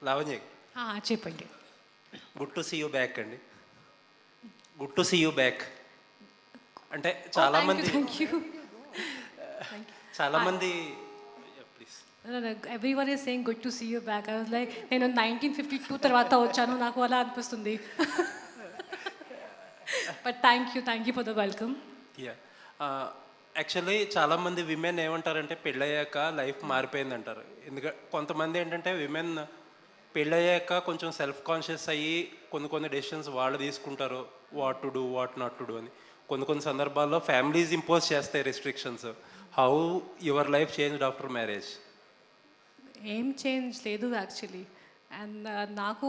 లావణ్య చెప్పండి. Good to see you back అండి. Good to see you back అంటే చాలామంది చాలామంది please everyone is saying good to see you back. I was like నేను 1952 తర్వాత వచ్చాను, నాకు అలా అనిపిస్తుంది. But thank you for the welcome. Yeah actually చాలామంది విమెన్ ఏమంటారంటే పెళ్ళయ్యాక లైఫ్ మారిపోయింది అంటారు. ఎందుకంటే కొంతమంది ఏంటంటే విమెన్ పెళ్ళయ్యాక కొంచెం సెల్ఫ్ కాన్షియస్ అయ్యి కొన్ని డెసిషన్స్ వాళ్ళు తీసుకుంటారు, what to do what not to do అని. కొన్ని సందర్భాల్లో ఫ్యామిలీస్ ఇంపోజ్ చేస్తాయి restrictions. How your life changed after marriage? ఏం చేంజ్ లేదు యాక్చువల్లీ. అండ్ నాకు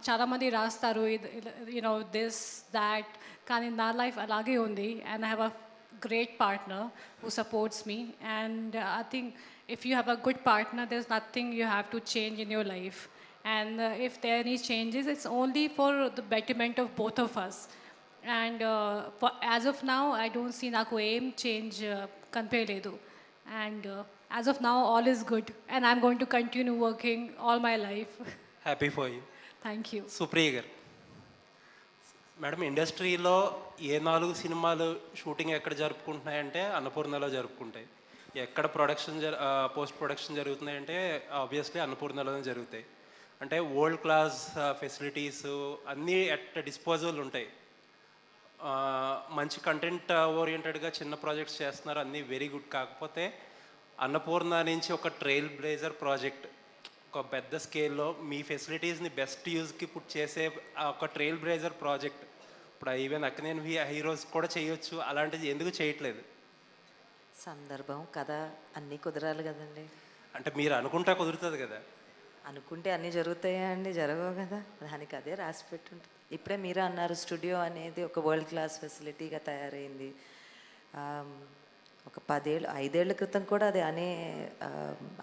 చాలామంది రాస్తారు యూనో దిస్ దాట్, కానీ నా లైఫ్ అలాగే ఉంది. And I have a great partner who supports me, and I think if you have a good partner, there's nothing you have to change in your life. And if there are any changes, it's only for the betterment of both of us. And as of now, I don't see naku aim change kanpeledu. And as of now, all is good, and I'm going to continue working all my life. Happy for you. Thank you. Supriya garu, madam ఇండస్ట్రీలో ఏ 4 సినిమాలు shooting ఎక్కడ జరుపుకుంటున్నాయంటే అన్నపూర్ణలో జరుపుకుంటాయి. ఎక్కడ post production జరుగుతున్నాయంటే obviously అన్నపూర్ణలోనే జరుగుతాయి. అంటే world class facilities అన్నీ at disposal ఉంటాయి. మంచి content ఓరియంటెడ్గా చిన్న ప్రాజెక్ట్స్ చేస్తున్నారు, అన్నీ వెరీ గుడ్. కాకపోతే అన్నపూర్ణ నుంచి ఒక ట్రైల్ బ్లేజర్ ప్రాజెక్ట్, ఒక పెద్ద స్కేల్లో మీ ఫెసిలిటీస్ని బెస్ట్ యూజ్కి పుట్ చేసే ఒక ట్రైల్ బ్లేజర్ ప్రాజెక్ట్ ఇప్పుడు ఈవెన్ అక్కినేని హీరోస్ కూడా చేయొచ్చు, అలాంటిది ఎందుకు చేయట్లేదు? సందర్భం కథ అన్నీ కుదరాలి కదండి. అంటే మీరు అనుకుంటా కుదురుతుంది కదా? అనుకుంటే అన్నీ జరుగుతాయా అండి? జరగవు కదా, దానికి అదే రాసి పెట్టుంటుంది. ఇప్పుడే మీరే అన్నారు స్టూడియో అనేది ఒక వరల్డ్ క్లాస్ ఫెసిలిటీగా తయారైంది. ఒక 5 ఏళ్ల క్రితం కూడా అది అనే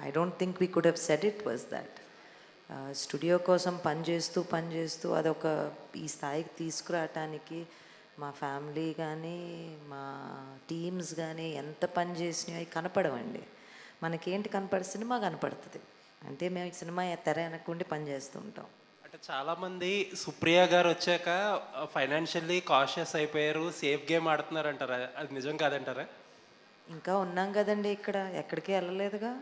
I don't think we could have said it was that. Studio కోసం పనిచేస్తూ అదొక ఈ స్థాయికి తీసుకురావటానికి మా ఫ్యామిలీ కానీ మా టీమ్స్ కానీ ఎంత పని చేసినాయో అవి కనపడవండి. మనకేంటి కనపడే సినిమా కనపడుతుంది. అంటే మేము ఈ సినిమా తెర వెనక్కుండి పనిచేస్తూ ఉంటాం. అంటే చాలామంది సుప్రియ గారు వచ్చాక ఫైనాన్షియల్లీ కాషియస్ అయిపోయారు, సేఫ్ గేమ్ ఆడుతున్నారు అంటారా? అది నిజం కాదంటారా? ఇంకా ఉన్నాం కదండి, ఇక్కడ ఎక్కడికి వెళ్ళలేదుగా.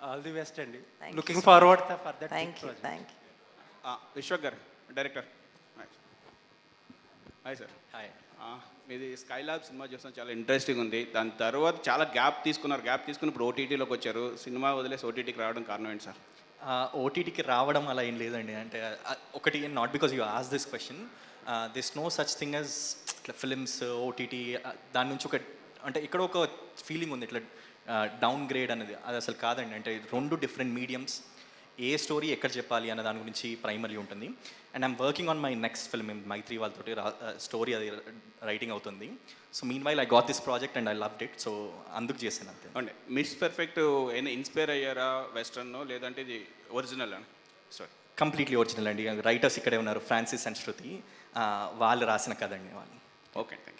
ఆల్ ది బెస్ట్ అండి. Looking forward for that. Thank you. Vishwak గారు డైరెక్టర్. Hi sir. హాయ్. మీది స్కైలాబ్ సినిమా చూస్తాం, చాలా ఇంట్రెస్టింగ్ ఉంది. దాని తర్వాత చాలా గ్యాప్ తీసుకుని ఇప్పుడు ఓటీటీలోకి వచ్చారు. సినిమా వదిలేసి ఓటీటీకి రావడం కారణం ఏంటి సార్? ఓటీటీకి రావడం అలా ఏం లేదండి. అంటే ఒకటి, not because you ask this question, this no such thing as ఇట్లా ఫిలిమ్స్ ఓటీటీ. దాని నుంచి అంటే ఇక్కడ ఒక ఫీలింగ్ ఉంది ఇట్లా డౌన్ గ్రేడ్ అనేది. అది అసలు కాదండి. అంటే 2 డిఫరెంట్ మీడియమ్స్, ఏ స్టోరీ ఎక్కడ చెప్పాలి అన్న దాని గురించి ప్రైమరీ ఉంటుంది. And I'm working on my next film. Mythri వాళ్ళతోటి స్టోరీ అది రైటింగ్ అవుతుంది. So mean while I got this project and I loved it. So అందుకు చేశాను అంతే. అంటే మిస్ పర్ఫెక్ట్ ఏమైనా ఇన్స్పైర్ అయ్యారా వెస్ట్రన్, లేదంటే ఇది ఒరిజినల్ అని? సారీ, కంప్లీట్లీ ఒరిజినల్ అండి. రైటర్స్ ఇక్కడే ఉన్నారు, ఫ్రాన్సిస్ అండ్ శృతి. వాళ్ళు రాసిన కథ అండి వాళ్ళు. Okay, thank you.